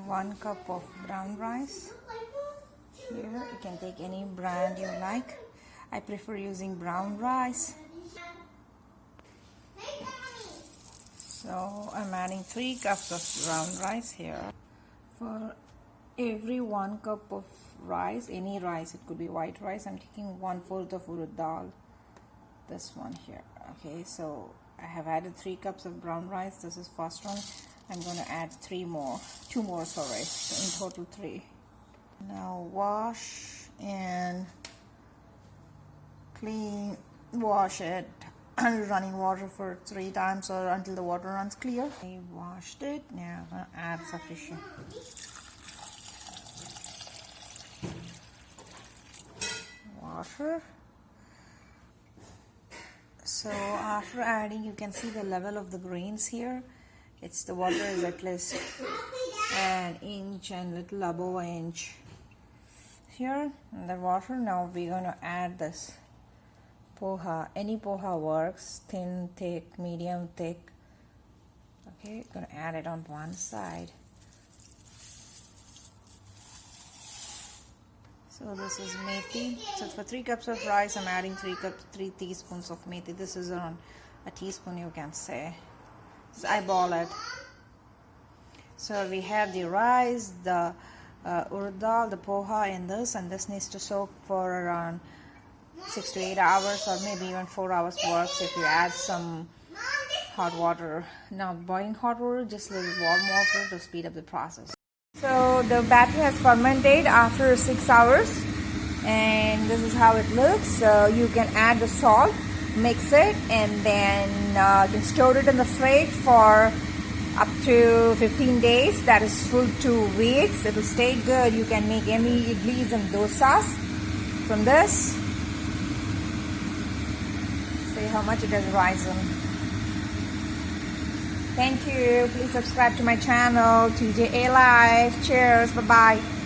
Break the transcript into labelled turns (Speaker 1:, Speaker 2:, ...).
Speaker 1: 1 cup of brown rice. Here you can take any brand you like. I prefer using brown rice. So I'm adding 3 cups of brown rice here. For every 1 cup of rice, any rice, it could be white rice, I'm taking 1/4 of urad dal. This one here. Okay, so I have added 3 cups of brown rice. This is first one. I'm going to add 2 more, sorry. So in total 3. Now wash and wash it under running water for 3 times or until the water runs clear. I washed it. Now I'm going to add sufficient water. So after adding, you can see the level of the grains here. The water is at least an inch and little above an inch here in the water. Now we're going to add this poha. Any poha works, thin, thick, medium, thick. Okay, going to add it on one side. So this is methi. So for 3 cups of rice, I'm adding 3 teaspoons of methi. This is around a teaspoon, you can say. Just eyeball it. So we have the rice, the urad dal, the poha in this, and this needs to soak for around 6 to 8 hours, or maybe even 4 hours works if you add some hot water. Now boiling hot water, just a little warm water to speed up the process. So the batter has fermented after 6 hours, and this is how it looks. So you can add the salt, mix it, and then you can store it in the fridge for up to 15 days. That is full 2 weeks. It will stay good. You can make any idlis and dosas from this. See how much it has risen. Thank you. Please subscribe to my channel, TJ Life. Cheers. Bye-bye.